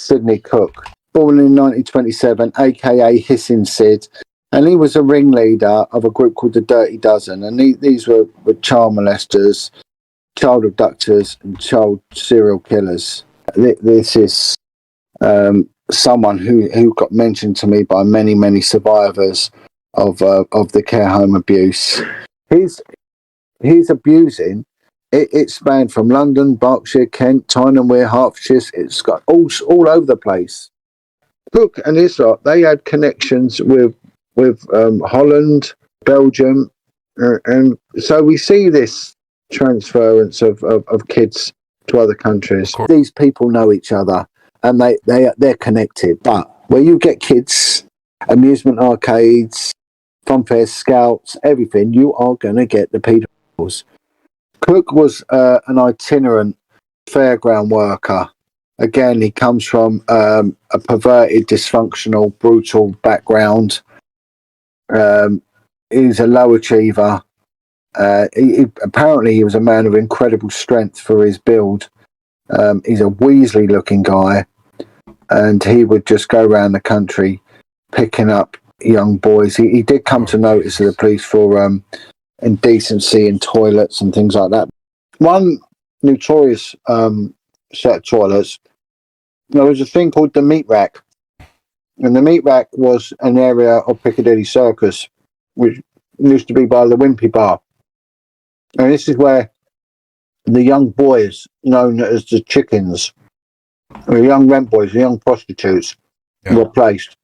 Sidney Cooke, born in 1927, aka Hissing Sid, and he was a ringleader of a group called the Dirty Dozen, and these were child molesters, child abductors, and child serial killers. This is someone who got mentioned to me by many survivors of the care home abuse. He's abusing. It spanned from London, Berkshire, Kent, Tyne and Wear, Hertfordshire. It's got all over the place. Cooke and his lot, they had connections with Holland, Belgium, and so we see this transference of kids to other countries. These people know each other, and they're connected. But where you get kids, amusement arcades, fun fairs, scouts, everything, you are going to get the paedophiles. Cooke was an itinerant fairground worker. Again, he comes from a perverted, dysfunctional, brutal background. He's a low achiever. Apparently, he was a man of incredible strength for his build. He's a Weasley-looking guy, and he would just go around the country picking up young boys. He did come to notice of the police for indecency in toilets and things like that. One notorious set of toilets, there was a thing called the meat rack, and the meat rack was an area of Piccadilly Circus, which used to be by the Wimpy Bar, and this is where the young boys, known as the chickens, the young rent boys, the young prostitutes, were placed.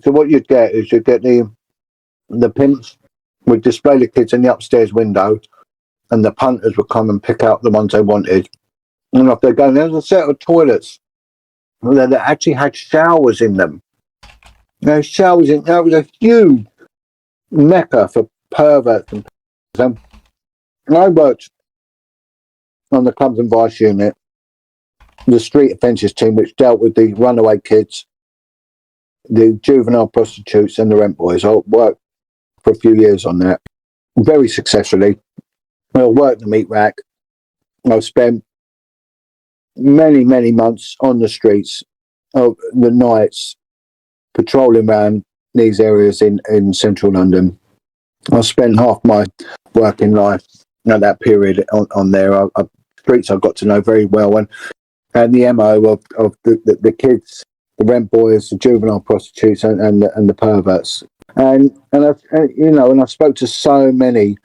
So what you'd get is the pimps would display the kids in the upstairs window, and the punters would come and pick out the ones they wanted. And off they go. And there was a set of toilets that actually had showers in them. There showers in. That was a huge mecca for perverts. And I worked on the clubs and vice unit, the street offences team, which dealt with the runaway kids, the juvenile prostitutes, and the rent boys. I worked for a few years on that, very successfully. I worked the meat rack. I spent many months on the streets of the nights, patrolling around these areas in central London. I spent half my working life at that period on there. Streets I got to know very well, and the MO of the kids, the rent boys, the juvenile prostitutes, and the perverts. And I spoke to so many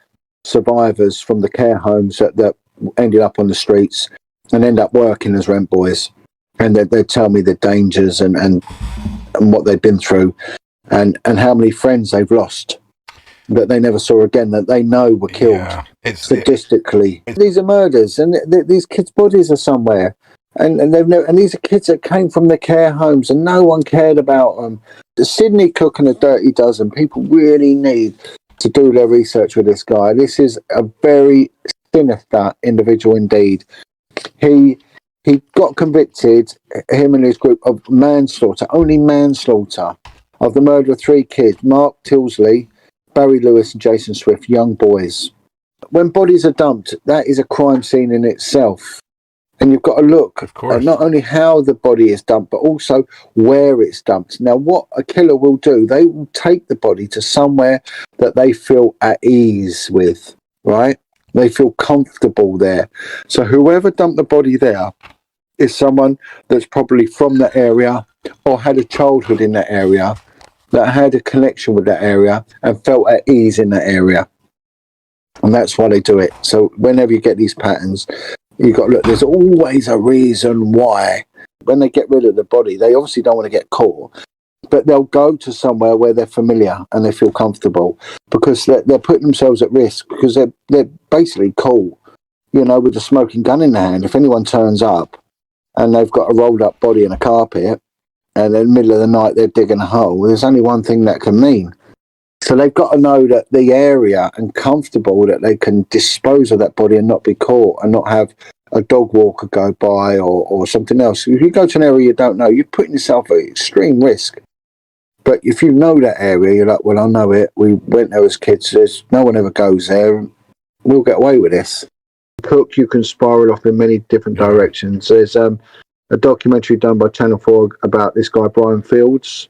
survivors from the care homes that ended up on the streets and end up working as rent boys, and they'd tell me the dangers and what they'd been through, and how many friends they've lost that they never saw again, that they know were killed sadistically. These are murders, and these kids' bodies are somewhere, and they've never. And these are kids that came from the care homes, and no one cared about them. The Sidney Cooke and the Dirty Dozen. People really need to do their research with this guy. This is a very sinister individual indeed. He got convicted, him and his group, of manslaughter, only manslaughter, of the murder of 3 kids: Mark Tilsley, Barry Lewis, and Jason Swift, young boys. When bodies are dumped, that is a crime scene in itself. And you've got to look at not only how the body is dumped, but also where it's dumped. Now, what a killer will do, they will take the body to somewhere that they feel at ease with, right? They feel comfortable there. So whoever dumped the body there is someone that's probably from that area or had a childhood in that area, that had a connection with that area and felt at ease in that area. And that's why they do it. So whenever you get these patterns, you've got to look, there's always a reason why. When they get rid of the body, they obviously don't want to get caught, but they'll go to somewhere where they're familiar and they feel comfortable, because they're putting themselves at risk, because they're basically cool, with a smoking gun in their hand. If anyone turns up and they've got a rolled up body in a carpet, and in the middle of the night they're digging a hole, there's only one thing that can mean. So they've got to know that the area, and comfortable that they can dispose of that body and not be caught and not have a dog walker go by or something else. If you go to an area you don't know, you're putting yourself at extreme risk. But if you know that area, you're like, well, I know it. We went there as kids. There's no one ever goes there. We'll get away with this. Cooke, you can spiral off in many different directions. There's a documentary done by Channel 4 about this guy, Brian Fields.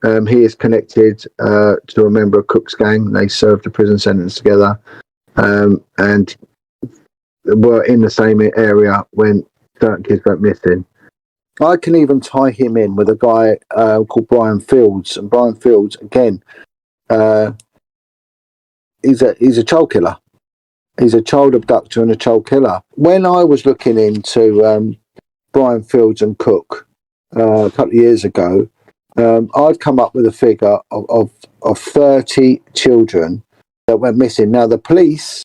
He is connected to a member of Cooke's gang. They served a prison sentence together and were in the same area when certain kids went missing. I can even tie him in with a guy called Brian Fields. And Brian Fields, again, he's a child killer. He's a child abductor and a child killer. When I was looking into Brian Fields and Cooke a couple of years ago, I'd come up with a figure of 30 children that went missing. Now, the police,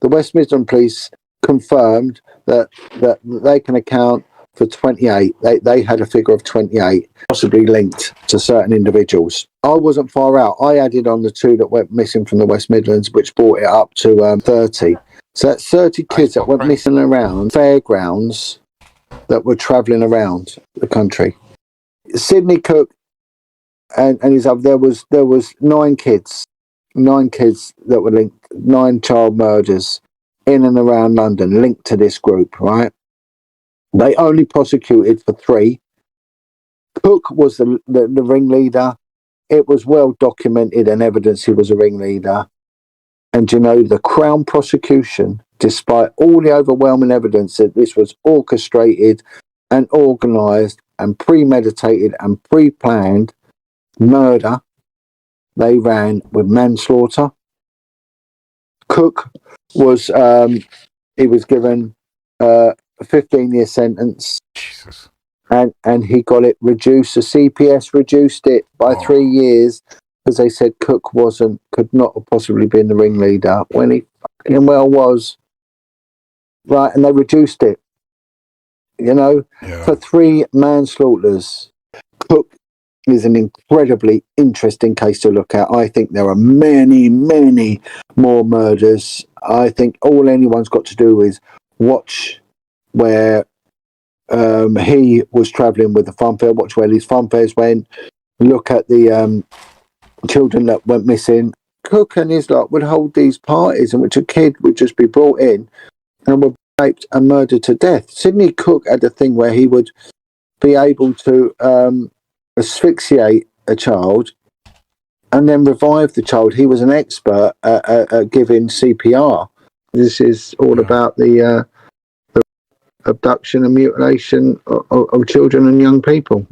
the West Midlands police, confirmed that they can account for 28. They had a figure of 28, possibly linked to certain individuals. I wasn't far out. I added on the 2 that went missing from the West Midlands, which brought it up to 30. So that's 30 kids that went missing around fairgrounds that were travelling around the country. Sidney, Cooke, and his other, there was 9 kids that were linked, 9 child murders in and around London linked to this group, right? They only prosecuted for 3. Cooke was the ringleader. It was well documented and evidence he was a ringleader. And the Crown prosecution, despite all the overwhelming evidence that this was orchestrated and organised and premeditated and pre-planned murder, they ran with manslaughter. Cooke was he was given a 15-year sentence. Jesus. And he got it reduced. The CPS reduced it by 3 years because they said Cooke could not have possibly been the ringleader when he fucking well was. Right, and they reduced it, for 3 manslaughters. Cooke is an incredibly interesting case to look at. I think there are many, many more murders. I think all anyone's got to do is watch where he was travelling with the funfair, watch where these funfairs went, look at the children that went missing. Cooke and his lot would hold these parties in which a kid would just be brought in and would be raped and murdered to death. Sidney Cooke had a thing where he would be able to asphyxiate a child and then revive the child. He was an expert at giving CPR. This is all about the abduction and mutilation of children and young people.